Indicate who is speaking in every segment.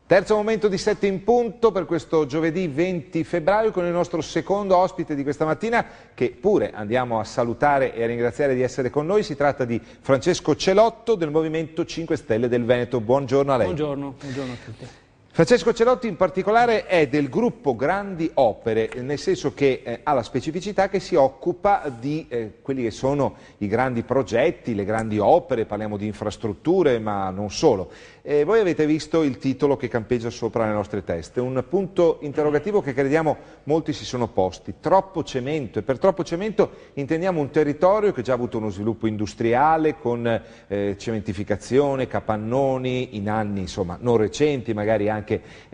Speaker 1: Terzo momento di 7 in punto per questo giovedì 20 febbraio con il nostro secondo ospite di questa mattina che pure andiamo a salutare e a ringraziare di essere con noi. Si tratta di Francesco Celotto del Movimento 5 Stelle del Veneto. Buongiorno a lei.
Speaker 2: Buongiorno a tutti.
Speaker 1: Francesco Celotto in particolare è del gruppo Grandi Opere, nel senso che ha la specificità che si occupa di quelli che sono i grandi progetti, le grandi opere, parliamo di infrastrutture ma non solo. Voi avete visto il titolo che campeggia sopra le nostre teste, un punto interrogativo che crediamo molti si sono posti: troppo cemento, e per troppo cemento intendiamo un territorio che già ha avuto uno sviluppo industriale con cementificazione, capannoni in anni insomma non recenti, magari anche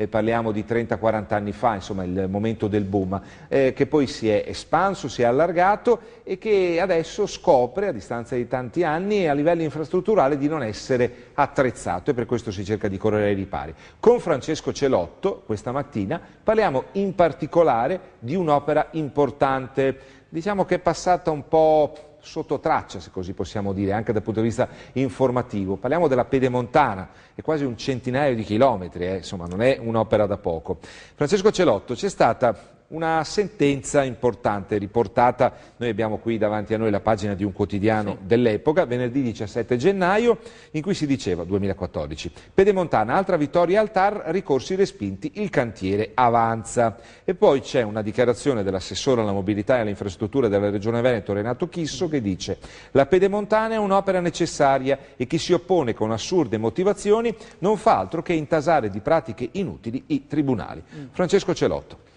Speaker 1: parliamo di 30-40 anni fa, insomma il momento del boom, che poi si è espanso, si è allargato e che adesso scopre a distanza di tanti anni a livello infrastrutturale di non essere attrezzato, e per questo si cerca di correre ai ripari. Con Francesco Celotto questa mattina parliamo in particolare di un'opera importante, diciamo che è passata un po' sotto traccia, se così possiamo dire, anche dal punto di vista informativo. Parliamo della Pedemontana, è quasi un centinaio di chilometri, insomma non è un'opera da poco. Francesco Celotto, c'è stata una sentenza importante riportata, noi abbiamo qui davanti a noi la pagina di un quotidiano dell'epoca, venerdì 17 gennaio, in cui si diceva, 2014, Pedemontana, altra vittoria al TAR, ricorsi respinti, il cantiere avanza. E poi c'è una dichiarazione dell'assessore alla mobilità e alle infrastrutture della Regione Veneto, Renato Chisso, che dice: la Pedemontana è un'opera necessaria e chi si oppone con assurde motivazioni non fa altro che intasare di pratiche inutili i tribunali. Francesco Celotto.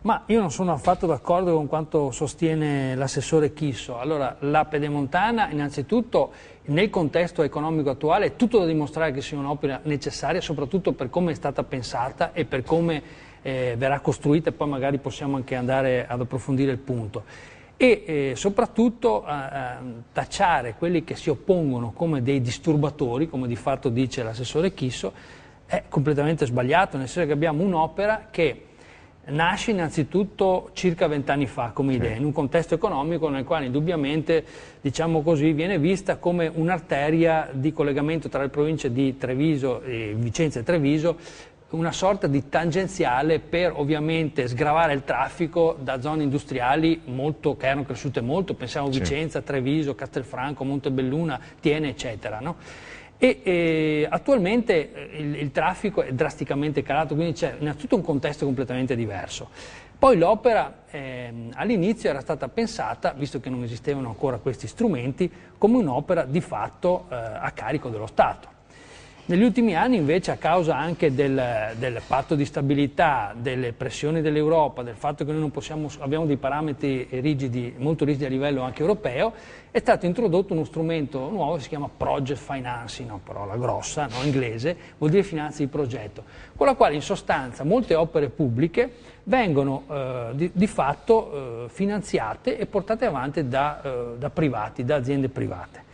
Speaker 2: Ma io non sono affatto d'accordo con quanto sostiene l'assessore Chisso. Allora, la Pedemontana, innanzitutto, nel contesto economico attuale, è tutto da dimostrare che sia un'opera necessaria, soprattutto per come è stata pensata e per come verrà costruita, e poi magari possiamo anche andare ad approfondire il punto. E soprattutto tacciare quelli che si oppongono come dei disturbatori, come di fatto dice l'assessore Chisso, è completamente sbagliato, nel senso che abbiamo un'opera che nasce innanzitutto circa 20 anni fa come idea, in un contesto economico nel quale indubbiamente, diciamo così, viene vista come un'arteria di collegamento tra le province di Treviso, Vicenza e Treviso, una sorta di tangenziale per ovviamente sgravare il traffico da zone industriali che erano cresciute molto, pensiamo a Vicenza, Treviso, Castelfranco, Montebelluna, Thiene, eccetera, no? E attualmente il traffico è drasticamente calato, quindi c'è innanzitutto un contesto completamente diverso. Poi l'opera all'inizio era stata pensata, visto che non esistevano ancora questi strumenti, come un'opera di fatto a carico dello Stato. Negli ultimi anni invece, a causa anche del patto di stabilità, delle pressioni dell'Europa, del fatto che noi non abbiamo dei parametri rigidi, molto rigidi a livello anche europeo, è stato introdotto uno strumento nuovo che si chiama Project Financing, una parola grossa, no, inglese, vuol dire finanza di progetto, con la quale in sostanza molte opere pubbliche vengono di fatto finanziate e portate avanti da privati, da aziende private.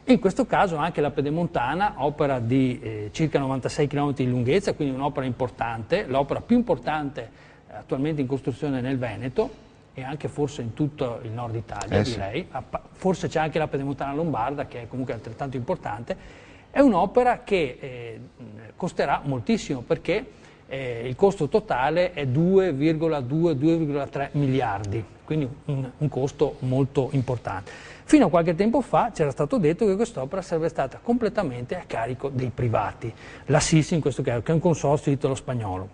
Speaker 2: In questo caso anche la Pedemontana, opera di circa 96 km di lunghezza, quindi un'opera importante, l'opera più importante attualmente in costruzione nel Veneto e anche forse in tutto il nord Italia, direi. Forse c'è anche la Pedemontana Lombarda, che è comunque altrettanto importante. È un'opera che costerà moltissimo, perché il costo totale è 2,2-2,3 miliardi, quindi un costo molto importante. Fino a qualche tempo fa c'era stato detto che quest'opera sarebbe stata completamente a carico dei privati, la SIS in questo caso, che è un consorzio italo-spagnolo.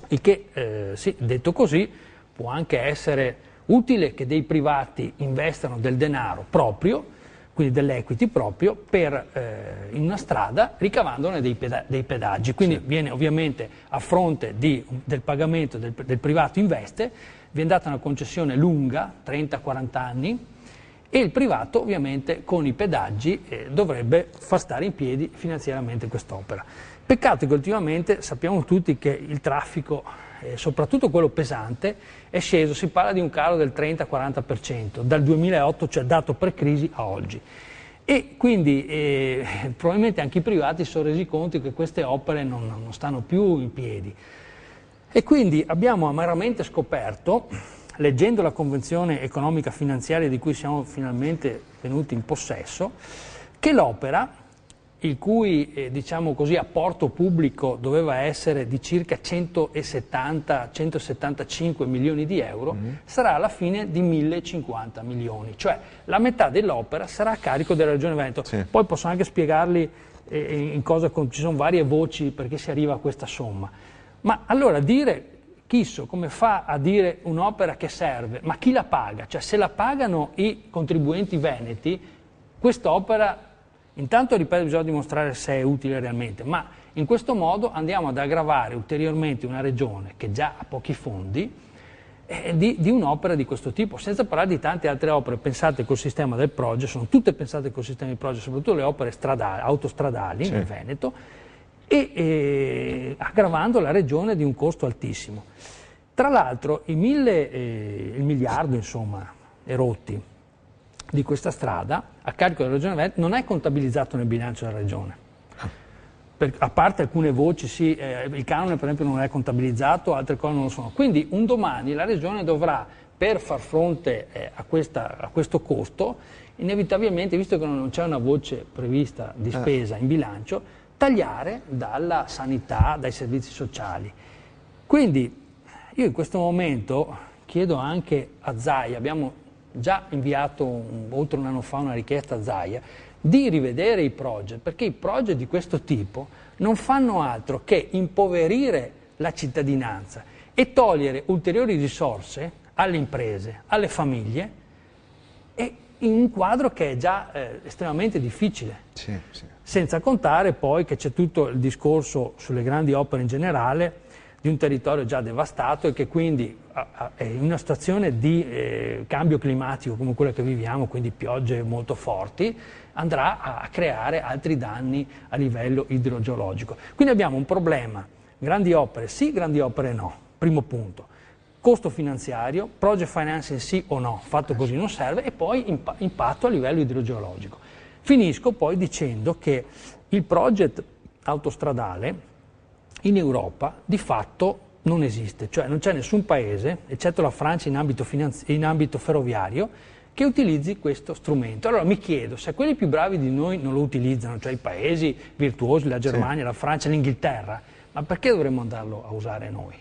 Speaker 2: Il che, sì, detto così, può anche essere utile che dei privati investano del denaro proprio, quindi dell'equity proprio, in una strada, ricavandone dei pedaggi. Quindi viene ovviamente a fronte del pagamento del privato investe, viene data una concessione lunga, 30-40 anni, e il privato ovviamente con i pedaggi dovrebbe far stare in piedi finanziariamente quest'opera. Peccato che ultimamente sappiamo tutti che il traffico, soprattutto quello pesante, è sceso, si parla di un calo del 30-40%, dal 2008, cioè dato pre-crisi, a oggi. E quindi probabilmente anche i privati si sono resi conto che queste opere non stanno più in piedi. E quindi abbiamo amaramente scoperto, leggendo la Convenzione economica finanziaria di cui siamo finalmente venuti in possesso, che l'opera il cui diciamo così, apporto pubblico doveva essere di circa 170-175 milioni di euro, sarà alla fine di 1050 milioni, cioè la metà dell'opera sarà a carico della Regione Veneto.
Speaker 1: Sì.
Speaker 2: Poi posso anche spiegarli in cosa ci sono varie voci perché si arriva a questa somma. Ma allora dire, Chisso, come fa a dire un'opera che serve? Ma chi la paga? Cioè se la pagano i contribuenti veneti, quest'opera... Intanto, ripeto, bisogna dimostrare se è utile realmente, ma in questo modo andiamo ad aggravare ulteriormente una regione che già ha pochi fondi di un'opera di questo tipo, senza parlare di tante altre opere pensate col sistema del Proge, sono tutte pensate col sistema del Proge, soprattutto le opere autostradali nel Veneto, e aggravando la regione di un costo altissimo. Tra l'altro il miliardo, insomma, erotti di questa strada a carico della Regione Veneto non è contabilizzato nel bilancio della Regione. A parte alcune voci, sì, il canone per esempio non è contabilizzato, altre cose non lo sono. Quindi un domani la Regione dovrà, per far fronte a questo costo, inevitabilmente, visto che non c'è una voce prevista di spesa in bilancio, tagliare dalla sanità, dai servizi sociali. Quindi io in questo momento chiedo anche a Zaia, abbiamo già inviato oltre un anno fa una richiesta a Zaia, di rivedere i project, perché i project di questo tipo non fanno altro che impoverire la cittadinanza e togliere ulteriori risorse alle imprese, alle famiglie, e in un quadro che è già estremamente difficile.
Speaker 1: Sì, sì.
Speaker 2: Senza contare poi che c'è tutto il discorso sulle grandi opere in generale, di un territorio già devastato e che quindi in una situazione di cambio climatico come quella che viviamo, quindi piogge molto forti, andrà a creare altri danni a livello idrogeologico. Quindi abbiamo un problema, grandi opere sì, grandi opere no, primo punto. Costo finanziario, project financing sì o no, fatto così non serve, e poi impatto a livello idrogeologico. Finisco poi dicendo che il project autostradale in Europa di fatto non esiste, cioè non c'è nessun paese, eccetto la Francia in ambito ferroviario, che utilizzi questo strumento. Allora mi chiedo, se quelli più bravi di noi non lo utilizzano, cioè i paesi virtuosi, la Germania, la Francia, l'Inghilterra, ma perché dovremmo andarlo a usare noi?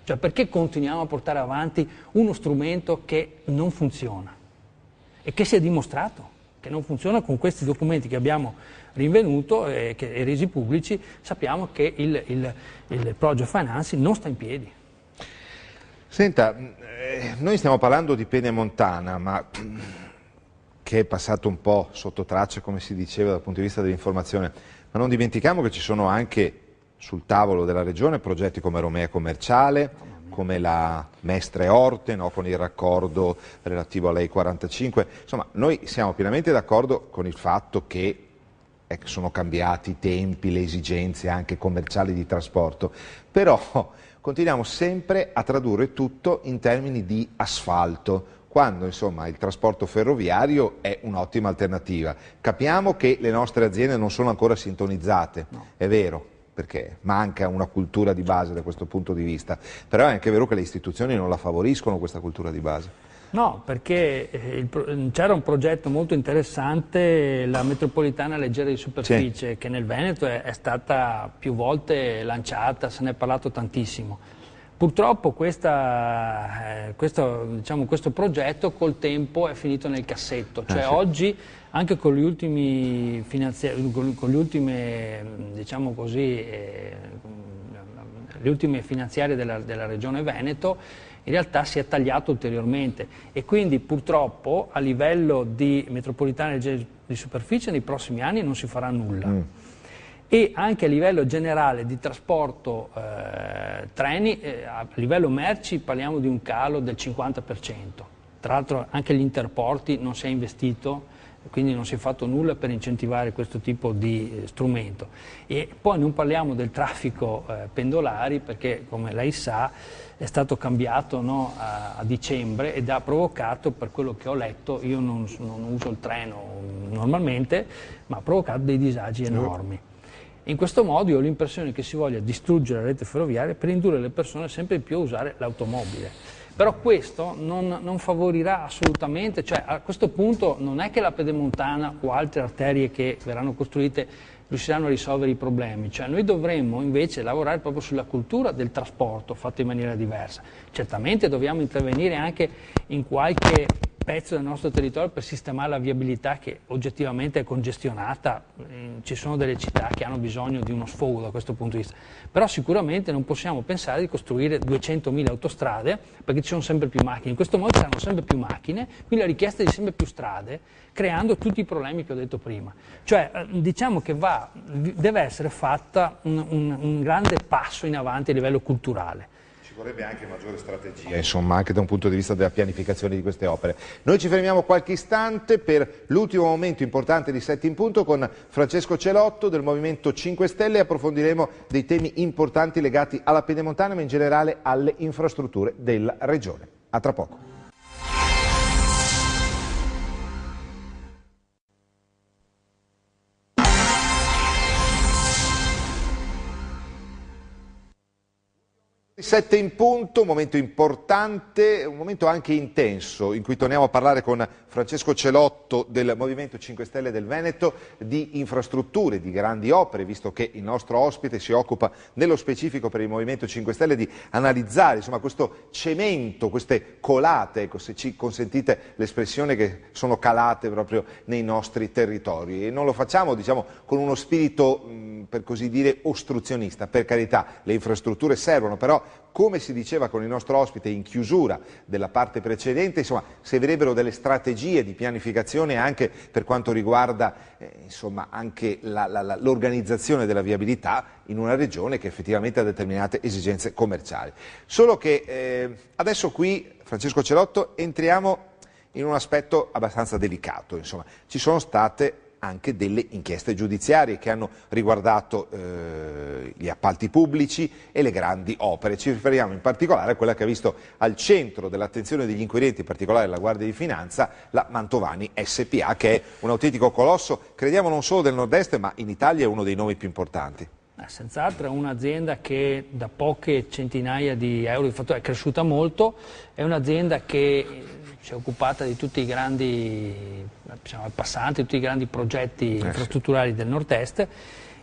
Speaker 2: Cioè perché continuiamo a portare avanti uno strumento che non funziona e che si è dimostrato che non funziona? Con questi documenti che abbiamo rinvenuto e resi pubblici sappiamo che il project financing non sta in piedi.
Speaker 1: Senta, noi stiamo parlando di Pedemontana, ma che è passato un po' sotto traccia, come si diceva dal punto di vista dell'informazione, ma non dimentichiamo che ci sono anche sul tavolo della Regione progetti come Romea Commerciale, come la Mestre Orte, no, con il raccordo relativo alla E45. Insomma, noi siamo pienamente d'accordo con il fatto che sono cambiati i tempi, le esigenze anche commerciali di trasporto, però continuiamo sempre a tradurre tutto in termini di asfalto, quando insomma il trasporto ferroviario è un'ottima alternativa. Capiamo che le nostre aziende non sono ancora sintonizzate, no. È vero, perché manca una cultura di base da questo punto di vista, però è anche vero che le istituzioni non la favoriscono questa cultura di base.
Speaker 2: No, perché c'era un progetto molto interessante, la metropolitana leggera di superficie, sì, che nel Veneto è stata più volte lanciata, se ne è parlato tantissimo. Purtroppo questo progetto col tempo è finito nel cassetto, cioè sì, oggi anche con le ultime diciamo così, le ultime finanziarie della Regione Veneto, in realtà si è tagliato ulteriormente e quindi purtroppo a livello di metropolitana leggera di superficie nei prossimi anni non si farà nulla. E anche a livello generale di trasporto treni, a livello merci parliamo di un calo del 50%. Tra l'altro anche gli interporti non si è investito, quindi non si è fatto nulla per incentivare questo tipo di strumento. E poi non parliamo del traffico pendolari perché, come lei sa, è stato cambiato, no, a dicembre ed ha provocato, per quello che ho letto, io non uso il treno normalmente, ma ha provocato dei disagi enormi. In questo modo io ho l'impressione che si voglia distruggere la rete ferroviaria per indurre le persone sempre più a usare l'automobile. Però questo non favorirà assolutamente, cioè a questo punto non è che la Pedemontana o altre arterie che verranno costruite riusciranno a risolvere i problemi, cioè noi dovremmo invece lavorare proprio sulla cultura del trasporto fatto in maniera diversa. Certamente dobbiamo intervenire anche in qualche pezzo del nostro territorio per sistemare la viabilità che oggettivamente è congestionata, ci sono delle città che hanno bisogno di uno sfogo da questo punto di vista, però sicuramente non possiamo pensare di costruire 200.000 autostrade perché ci sono sempre più macchine, in questo modo ci saranno sempre più macchine, quindi la richiesta di sempre più strade, creando tutti i problemi che ho detto prima. Cioè diciamo che deve essere fatta un grande passo in avanti a livello culturale.
Speaker 1: Vorrebbe anche maggiore strategia, insomma, anche da un punto di vista della pianificazione di queste opere. Noi ci fermiamo qualche istante per l'ultimo momento importante di 7 in punto con Francesco Celotto del Movimento 5 Stelle e approfondiremo dei temi importanti legati alla Pedemontana ma in generale alle infrastrutture della Regione. A tra poco. 7 in punto, un momento importante, un momento anche intenso in cui torniamo a parlare con Francesco Celotto del Movimento 5 Stelle del Veneto di infrastrutture, di grandi opere, visto che il nostro ospite si occupa nello specifico per il Movimento 5 Stelle di analizzare insomma, questo cemento, queste colate, ecco, se ci consentite l'espressione, che sono calate proprio nei nostri territori e non lo facciamo diciamo, con uno spirito per così dire ostruzionista, per carità le infrastrutture servono, però come si diceva con il nostro ospite in chiusura della parte precedente, insomma, servirebbero delle strategie di pianificazione anche per quanto riguarda insomma, anche l'organizzazione della viabilità in una regione che effettivamente ha determinate esigenze commerciali. Solo che adesso qui, Francesco Celotto, entriamo in un aspetto abbastanza delicato, insomma, ci sono state anche delle inchieste giudiziarie che hanno riguardato gli appalti pubblici e le grandi opere. Ci riferiamo in particolare a quella che ha visto al centro dell'attenzione degli inquirenti, in particolare della Guardia di Finanza, la Mantovani SPA, che è un autentico colosso, crediamo non solo del nord-est, ma in Italia è uno dei nomi più importanti.
Speaker 2: Senz'altro è un'azienda che da poche centinaia di euro di fatturato è cresciuta molto, è un'azienda che si è occupata di tutti i grandi passanti, tutti i grandi progetti infrastrutturali del nord-est,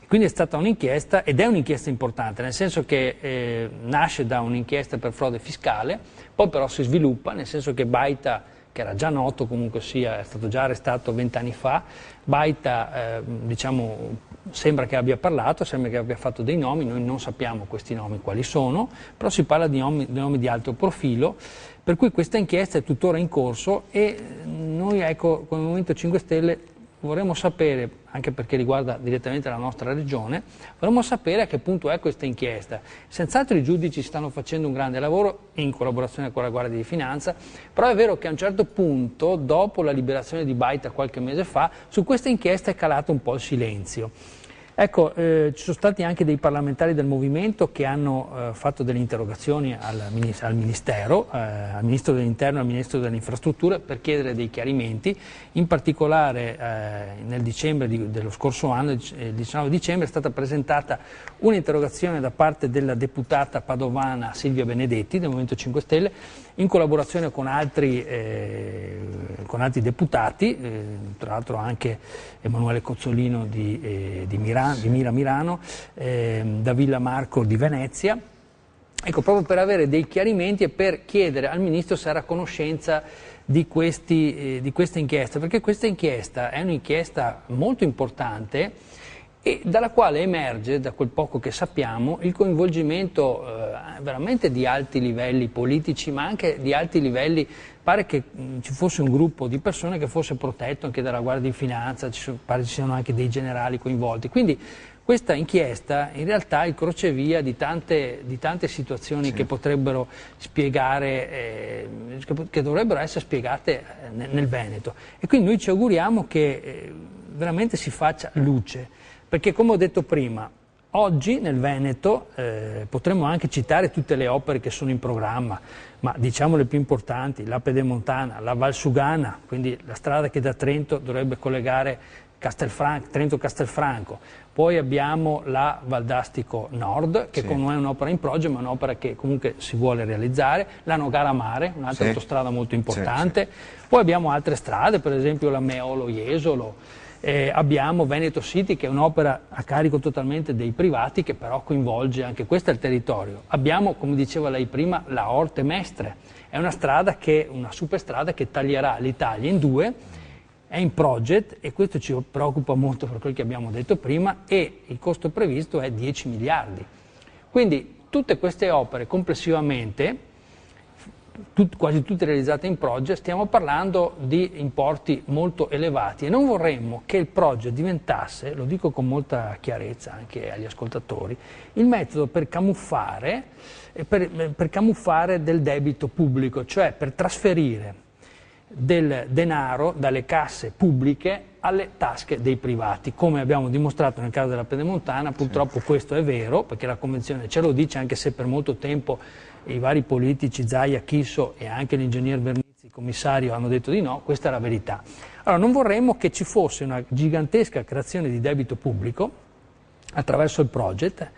Speaker 2: quindi è stata un'inchiesta ed è un'inchiesta importante, nel senso che nasce da un'inchiesta per frode fiscale, poi però si sviluppa, nel senso che Baita, che era già noto comunque sia, è stato già arrestato 20 anni fa, Baita diciamo, sembra che abbia parlato, sembra che abbia fatto dei nomi, noi non sappiamo questi nomi quali sono, però si parla di nomi di alto profilo, per cui questa inchiesta è tuttora in corso e noi ecco, come Movimento 5 Stelle vorremmo sapere, anche perché riguarda direttamente la nostra regione, vorremmo sapere a che punto è questa inchiesta. Senz'altro i giudici stanno facendo un grande lavoro in collaborazione con la Guardia di Finanza, però è vero che a un certo punto, dopo la liberazione di Baita qualche mese fa, su questa inchiesta è calato un po' il silenzio. Ecco, ci sono stati anche dei parlamentari del Movimento che hanno fatto delle interrogazioni al Ministero, al Ministro dell'Interno e al Ministro delle Infrastrutture per chiedere dei chiarimenti, in particolare nel dicembre dello scorso anno, il 19 dicembre, è stata presentata un'interrogazione da parte della deputata padovana Silvia Benedetti del Movimento 5 Stelle, in collaborazione con altri deputati, tra l'altro anche Emanuele Cozzolino di Mira Milano, da Villa Marco di Venezia, ecco, proprio per avere dei chiarimenti e per chiedere al Ministro se era a conoscenza di questa inchiesta, perché questa inchiesta è un'inchiesta molto importante e dalla quale emerge, da quel poco che sappiamo, il coinvolgimento veramente di alti livelli politici, ma anche di alti livelli, pare che ci fosse un gruppo di persone che fosse protetto anche dalla Guardia di Finanza, pare ci siano anche dei generali coinvolti. Quindi questa inchiesta in realtà è il crocevia di tante situazioni che potrebbero spiegare, che dovrebbero essere spiegate nel Veneto. E quindi noi ci auguriamo che veramente si faccia luce. Perché come ho detto prima, oggi nel Veneto potremmo anche citare tutte le opere che sono in programma, ma diciamo le più importanti: la Pedemontana, la Valsugana, quindi la strada che da Trento dovrebbe collegare Trento-Castelfranco. Poi abbiamo la Valdastico Nord, che non è un'opera in progetto, ma è un'opera che comunque si vuole realizzare. La Nogara Mare, un'altra autostrada molto importante. Poi abbiamo altre strade, per esempio la Meolo-Jesolo. Abbiamo Veneto City, che è un'opera a carico totalmente dei privati, che però coinvolge anche questo il territorio. Abbiamo, come diceva lei prima, la Orte Mestre. È una superstrada che taglierà l'Italia in due. È in project e questo ci preoccupa molto per quel che abbiamo detto prima, e il costo previsto è 10 miliardi. Quindi tutte queste opere complessivamente, quasi tutte realizzate in project, stiamo parlando di importi molto elevati, e non vorremmo che il project diventasse, lo dico con molta chiarezza anche agli ascoltatori, il metodo per camuffare del debito pubblico, cioè per trasferire del denaro dalle casse pubbliche alle tasche dei privati, come abbiamo dimostrato nel caso della Pedemontana. Purtroppo questo è vero, perché la Convenzione ce lo dice, anche se per molto tempo i vari politici, Zaia, Chisso e anche l'ingegner Vernizzi, commissario, hanno detto di no. Questa è la verità. Allora, non vorremmo che ci fosse una gigantesca creazione di debito pubblico attraverso il project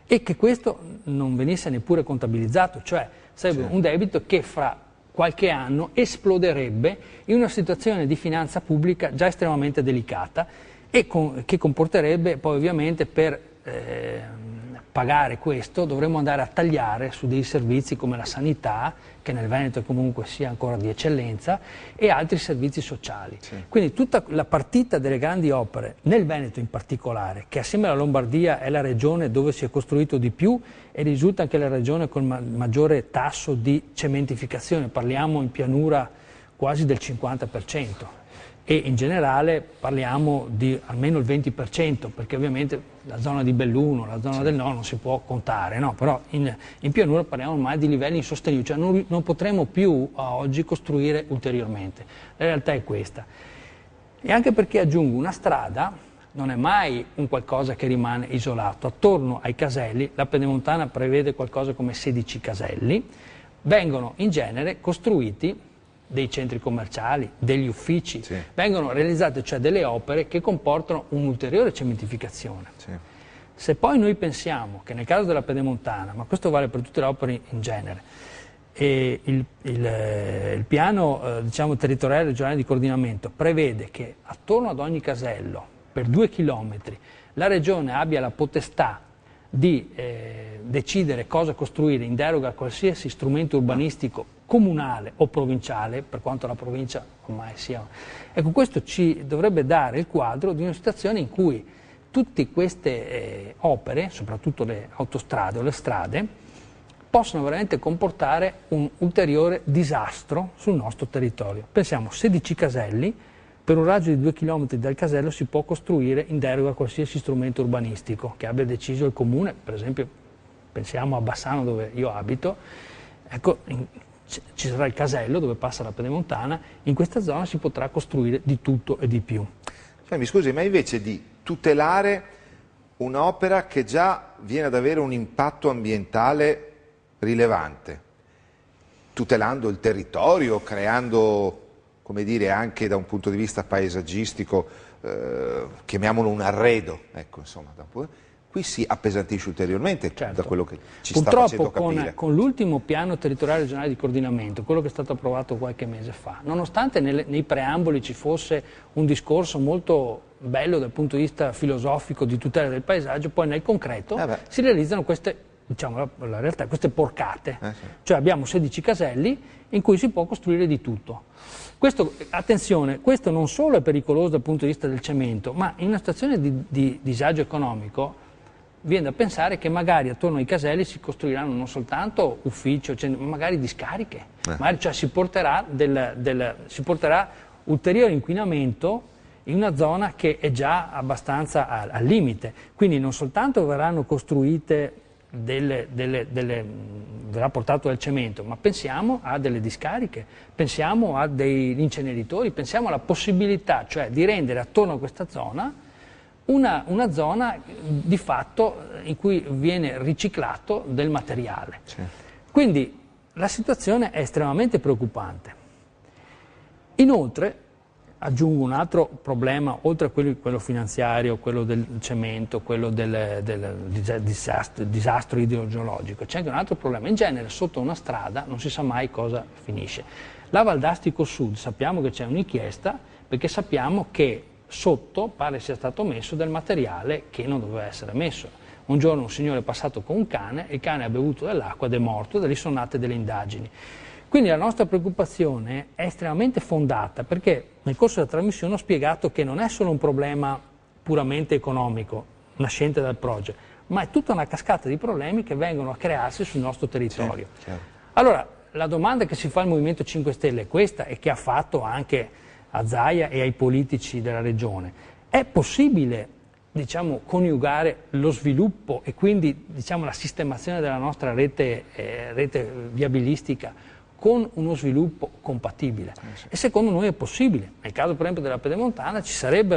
Speaker 2: e che questo non venisse neppure contabilizzo, cioè sarebbe un debito che fra qualche anno esploderebbe in una situazione di finanza pubblica già estremamente delicata, e che comporterebbe poi ovviamente per pagare questo dovremmo andare a tagliare su dei servizi come la sanità, che nel Veneto comunque sia ancora di eccellenza, e altri servizi sociali. Quindi tutta la partita delle grandi opere, nel Veneto in particolare, che assieme alla Lombardia è la regione dove si è costruito di più e risulta anche la regione con il maggiore tasso di cementificazione, parliamo in pianura quasi del 50%. E in generale parliamo di almeno il 20%, perché ovviamente la zona di Belluno, la zona del Nord non si può contare, no? Però in pianura parliamo ormai di livelli insostenibili, cioè non potremo più a oggi costruire ulteriormente. La realtà è questa. E anche perché, aggiungo, una strada non è mai un qualcosa che rimane isolato. Attorno ai caselli, la Pedemontana prevede qualcosa come 16 caselli, vengono in genere costruiti dei centri commerciali, degli uffici, vengono realizzate cioè delle opere che comportano un'ulteriore cementificazione. Se poi noi pensiamo che nel caso della Pedemontana, ma questo vale per tutte le opere in genere, e il piano diciamo, territoriale regionale di coordinamento prevede che attorno ad ogni casello, per 2 chilometri, la regione abbia la potestà di decidere cosa costruire in deroga a qualsiasi strumento urbanistico comunale o provinciale, per quanto la provincia ormai sia. Ecco, questo ci dovrebbe dare il quadro di una situazione in cui tutte queste opere, soprattutto le autostrade o le strade, possono veramente comportare un ulteriore disastro sul nostro territorio. Pensiamo, 16 caselli, per un raggio di 2 km dal casello si può costruire in deroga a qualsiasi strumento urbanistico che abbia deciso il comune. Per esempio, pensiamo a Bassano, dove io abito, ecco, ci sarà il casello dove passa la Pedemontana, in questa zona si potrà costruire di tutto e di più.
Speaker 1: Mi scusi, ma invece di tutelare un'opera che già viene ad avere un impatto ambientale rilevante, tutelando il territorio, creando, come dire, anche da un punto di vista paesaggistico, chiamiamolo un arredo, ecco, insomma, qui si appesantisce ulteriormente, da quello che ci sta facendo capire.
Speaker 2: Purtroppo con l'ultimo piano territoriale regionale di coordinamento, quello che è stato approvato qualche mese fa, nonostante nei preamboli ci fosse un discorso molto bello dal punto di vista filosofico di tutela del paesaggio, poi nel concreto si realizzano queste, diciamo la realtà, queste porcate. Cioè abbiamo 16 caselli in cui si può costruire di tutto. Questo, attenzione, questo non solo è pericoloso dal punto di vista del cemento, ma in una situazione di disagio economico viene da pensare che magari attorno ai caselli si costruiranno non soltanto uffici, ma magari discariche, magari, cioè si porterà ulteriore inquinamento in una zona che è già abbastanza al limite. Quindi non soltanto verranno costruite verrà portato del cemento, ma pensiamo a delle discariche, pensiamo a degli inceneritori, pensiamo alla possibilità, cioè, di rendere attorno a questa zona una zona di fatto in cui viene riciclato del materiale. Sì. Quindi la situazione è estremamente preoccupante. Inoltre, aggiungo un altro problema, oltre a quello finanziario, quello del cemento, quello del disastro idrogeologico, c'è anche un altro problema. In genere sotto una strada non si sa mai cosa finisce. La Valdastico Sud sappiamo che c'è un'inchiesta perché sappiamo che sotto pare sia stato messo del materiale che non doveva essere messo. Un giorno un signore è passato con un cane, il cane ha bevuto dell'acqua ed è morto, da lì sono nate delle indagini. Quindi la nostra preoccupazione è estremamente fondata perché nel corso della trasmissione ho spiegato che non è solo un problema puramente economico, nascente dal Proge, ma è tutta una cascata di problemi che vengono a crearsi sul nostro territorio. Sì, allora, la domanda che si fa al Movimento 5 Stelle è questa e che ha fatto anche a Zaia e ai politici della regione. È possibile, diciamo, coniugare lo sviluppo e quindi, diciamo, la sistemazione della nostra rete viabilistica con uno sviluppo compatibile? E secondo noi è possibile. Nel caso per esempio della Pedemontana ci sarebbe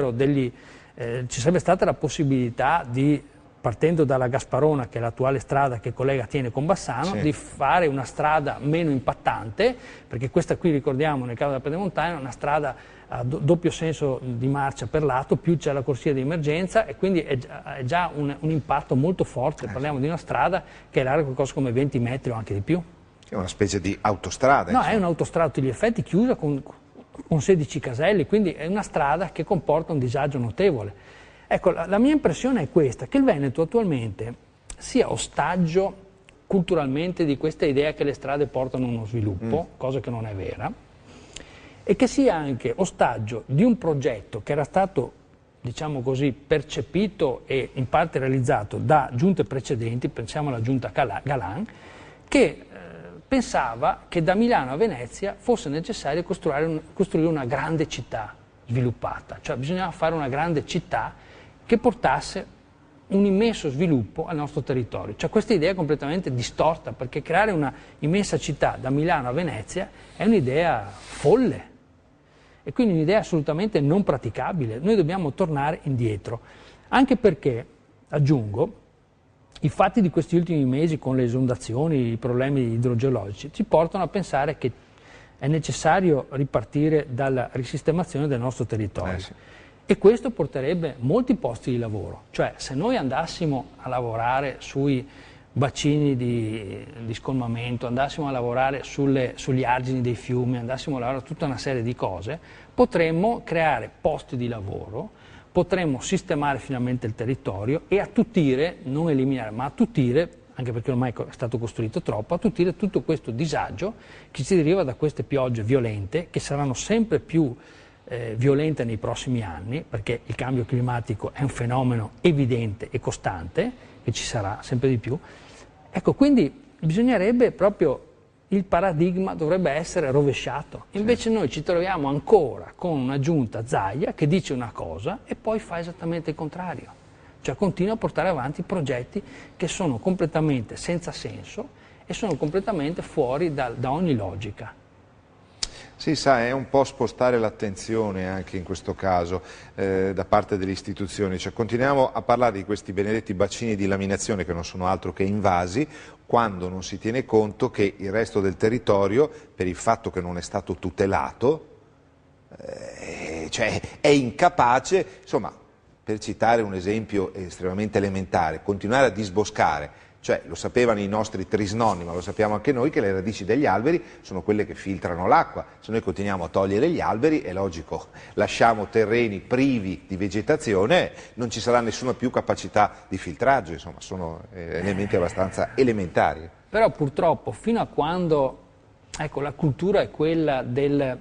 Speaker 2: stata la possibilità di, partendo dalla Gasparona, che è l'attuale strada che collega Thiene con Bassano, sì, di fare una strada meno impattante, perché questa qui, ricordiamo, nel caso della Pedemontana è una strada a doppio senso di marcia per lato, più c'è la corsia di emergenza e quindi è già un impatto molto forte. Parliamo di una strada che è larga qualcosa come 20 metri o anche di più.
Speaker 1: È una specie di autostrada.
Speaker 2: No, insomma. È un'autostrada a tutti gli effetti, chiusa con 16 caselli, quindi è una strada che comporta un disagio notevole. Ecco, la mia impressione è questa, che il Veneto attualmente sia ostaggio culturalmente di questa idea che le strade portano uno sviluppo, cosa che non è vera, e che sia anche ostaggio di un progetto che era stato, diciamo così, percepito e in parte realizzato da giunte precedenti, pensiamo alla giunta Galan, che pensava che da Milano a Venezia fosse necessario costruire una grande città sviluppata, cioè bisognava fare una grande città che portasse un immenso sviluppo al nostro territorio. Cioè questa idea è completamente distorta, perché creare una immensa città da Milano a Venezia è un'idea folle e quindi un'idea assolutamente non praticabile. Noi dobbiamo tornare indietro, anche perché, aggiungo, i fatti di questi ultimi mesi con le esondazioni, i problemi idrogeologici, ci portano a pensare che è necessario ripartire dalla risistemazione del nostro territorio. Sì. E questo porterebbe molti posti di lavoro. Cioè, se noi andassimo a lavorare sui bacini di scolmamento, andassimo a lavorare sugli argini dei fiumi, andassimo a lavorare su tutta una serie di cose, potremmo creare posti di lavoro, potremmo sistemare finalmente il territorio e attutire, non eliminare, ma attutire, anche perché ormai è stato costruito troppo, attutire tutto questo disagio che ci deriva da queste piogge violente, che saranno sempre più violente nei prossimi anni, perché il cambio climatico è un fenomeno evidente e costante, che ci sarà sempre di più. Ecco, quindi bisognerebbe proprio, il paradigma dovrebbe essere rovesciato. Invece noi ci troviamo ancora con una giunta Zaia che dice una cosa e poi fa esattamente il contrario. Cioè continua a portare avanti progetti che sono completamente senza senso e sono completamente fuori da ogni logica.
Speaker 1: Sì, sa, è un po' spostare l'attenzione anche in questo caso da parte delle istituzioni, cioè continuiamo a parlare di questi benedetti bacini di laminazione che non sono altro che invasi, quando non si tiene conto che il resto del territorio, per il fatto che non è stato tutelato, cioè è incapace, insomma, per citare un esempio estremamente elementare, continuare a disboscare. Cioè, lo sapevano i nostri trisnonni, ma lo sappiamo anche noi, che le radici degli alberi sono quelle che filtrano l'acqua. Se noi continuiamo a togliere gli alberi, è logico, lasciamo terreni privi di vegetazione, non ci sarà nessuna più capacità di filtraggio, insomma, sono elementi abbastanza elementari.
Speaker 2: Però purtroppo, fino a quando, ecco, la cultura è quella del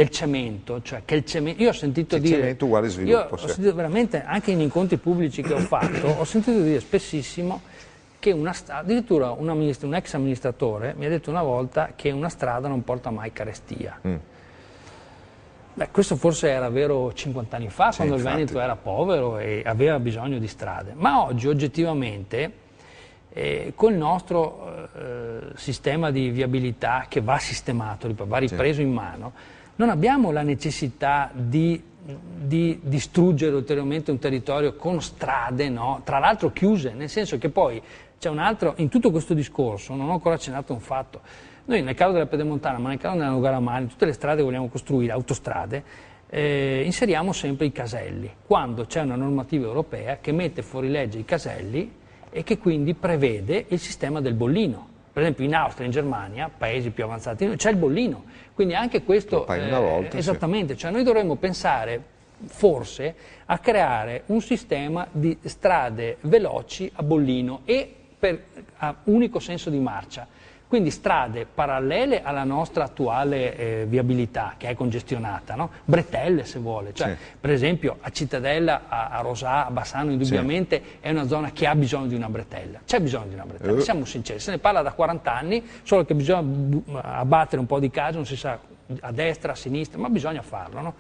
Speaker 2: cemento, cioè che il cemento, io ho sentito dire,
Speaker 1: cemento uguale sviluppo,
Speaker 2: ho sentito veramente, anche in incontri pubblici che ho fatto, ho sentito dire spessissimo che addirittura un ex amministratore mi ha detto una volta che una strada non porta mai carestia. Beh, questo forse era vero 50 anni fa, quando il Veneto era povero e aveva bisogno di strade, ma oggi oggettivamente con il nostro sistema di viabilità che va sistemato, va ripreso in mano, non abbiamo la necessità di di distruggere ulteriormente un territorio con strade, no? Tra l'altro chiuse, nel senso che poi c'è un altro, in tutto questo discorso non ho ancora accennato a un fatto. Noi nel caso della Pedemontana, ma nel caso della Nogaramari, tutte le strade che vogliamo costruire, autostrade, inseriamo sempre i caselli, quando c'è una normativa europea che mette fuori legge i caselli e che quindi prevede il sistema del bollino. Per esempio in Austria, in Germania, paesi più avanzati, c'è il bollino, quindi anche questo,
Speaker 1: una volta,
Speaker 2: esattamente, cioè noi dovremmo pensare forse a creare un sistema di strade veloci a bollino e a unico senso di marcia. Quindi strade parallele alla nostra attuale viabilità, che è congestionata, no? Bretelle se vuole, cioè, per esempio a Cittadella, a Rosà, a Bassano indubbiamente è una zona che ha bisogno di una bretella, c'è bisogno di una bretella, siamo sinceri, se ne parla da 40 anni, solo che bisogna abbattere un po' di case, non si sa a destra, a sinistra, ma bisogna farlo, no?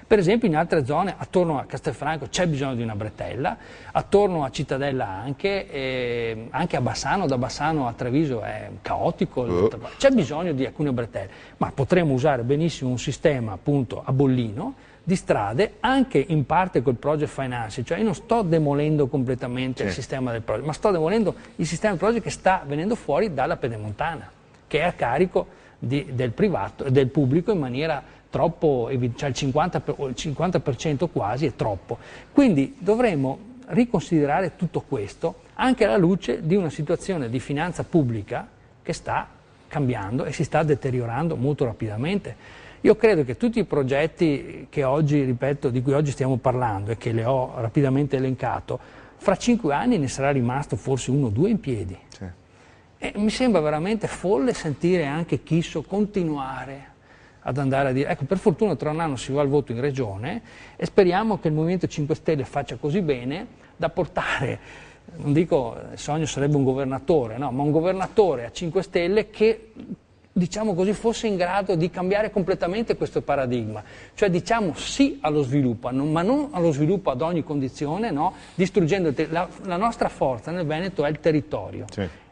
Speaker 2: Per esempio in altre zone, attorno a Castelfranco c'è bisogno di una bretella, attorno a Cittadella anche a Bassano, da Bassano a Treviso è caotico, c'è bisogno di alcune bretelle, ma potremmo usare benissimo un sistema appunto a bollino di strade, anche in parte col project financing, cioè io non sto demolendo completamente il sistema del project, ma sto demolendo il sistema del project che sta venendo fuori dalla Pedemontana, che è a carico del privato, del pubblico in maniera troppo, cioè il 50% quasi è troppo. Quindi dovremmo riconsiderare tutto questo anche alla luce di una situazione di finanza pubblica che sta cambiando e si sta deteriorando molto rapidamente. Io credo che tutti i progetti che oggi, ripeto, di cui oggi stiamo parlando e che le ho rapidamente elencato, fra 5 anni ne sarà rimasto forse 1 o 2 in piedi. E mi sembra veramente folle sentire anche Chisso continuare ad andare a dire, ecco, per fortuna tra un anno si va al voto in regione e speriamo che il Movimento 5 Stelle faccia così bene da portare, non dico il sogno sarebbe un governatore, no, ma un governatore a 5 Stelle che, diciamo così, fosse in grado di cambiare completamente questo paradigma, cioè diciamo sì allo sviluppo, ma non allo sviluppo ad ogni condizione, no? Distruggendo la nostra forza nel Veneto è il territorio,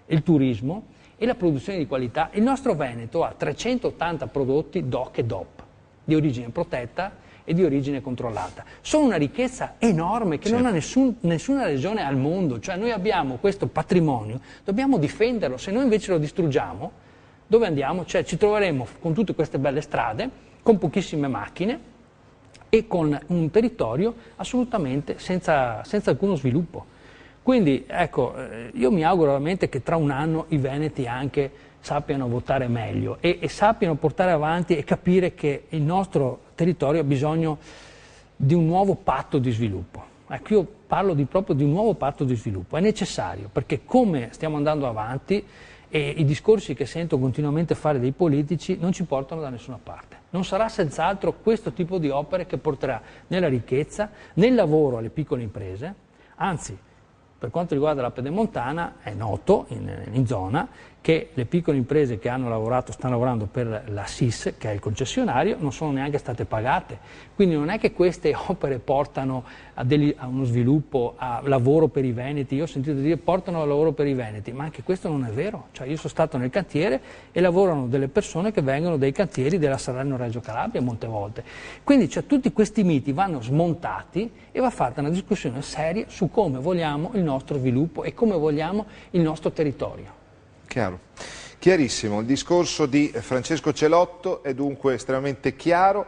Speaker 2: il turismo e la produzione di qualità. Il nostro Veneto ha 380 prodotti DOC e DOP, di origine protetta e di origine controllata. Sono una ricchezza enorme che non ha nessuna regione al mondo, cioè noi abbiamo questo patrimonio, dobbiamo difenderlo, se noi invece lo distruggiamo, dove andiamo? Cioè ci troveremo con tutte queste belle strade, con pochissime macchine e con un territorio assolutamente senza alcuno sviluppo. Quindi ecco, io mi auguro veramente che tra un anno i veneti anche sappiano votare meglio e sappiano portare avanti e capire che il nostro territorio ha bisogno di un nuovo patto di sviluppo. Ecco, io parlo proprio di un nuovo patto di sviluppo, è necessario, perché come stiamo andando avanti e i discorsi che sento continuamente fare dei politici non ci portano da nessuna parte. Non sarà senz'altro questo tipo di opere che porterà nella ricchezza, nel lavoro alle piccole imprese, anzi, per quanto riguarda la Pedemontana è noto in zona che le piccole imprese che hanno lavorato, stanno lavorando per la SIS, che è il concessionario, non sono neanche state pagate. Quindi non è che queste opere portano a uno sviluppo, a lavoro per i veneti. Io ho sentito dire portano a lavoro per i veneti, ma anche questo non è vero. Cioè io sono stato nel cantiere e lavorano delle persone che vengono dai cantieri della Salerno-Reggio Calabria molte volte. Quindi cioè, tutti questi miti vanno smontati e va fatta una discussione seria su come vogliamo il nostro sviluppo e come vogliamo il nostro territorio.
Speaker 1: Chiaro. Chiarissimo, il discorso di Francesco Celotto è dunque estremamente chiaro,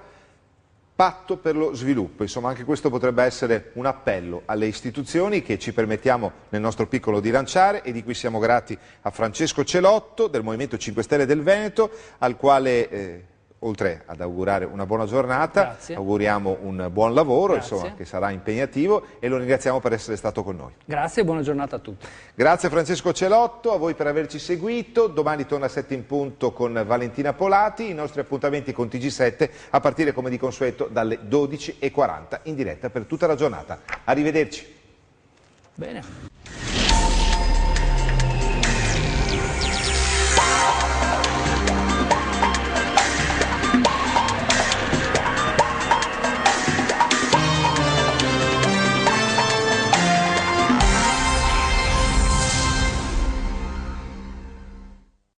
Speaker 1: patto per lo sviluppo, insomma anche questo potrebbe essere un appello alle istituzioni che ci permettiamo nel nostro piccolo di lanciare e di cui siamo grati a Francesco Celotto del Movimento 5 Stelle del Veneto, al quale oltre ad augurare una buona giornata, auguriamo un buon lavoro, insomma, che sarà impegnativo e lo ringraziamo per essere stato con noi.
Speaker 2: Grazie e buona giornata a tutti.
Speaker 1: Grazie Francesco Celotto, a voi per averci seguito, domani torna a 7 in punto con Valentina Polati, i nostri appuntamenti con TG7 a partire come di consueto dalle 12:40 in diretta per tutta la giornata. Arrivederci.
Speaker 2: Bene.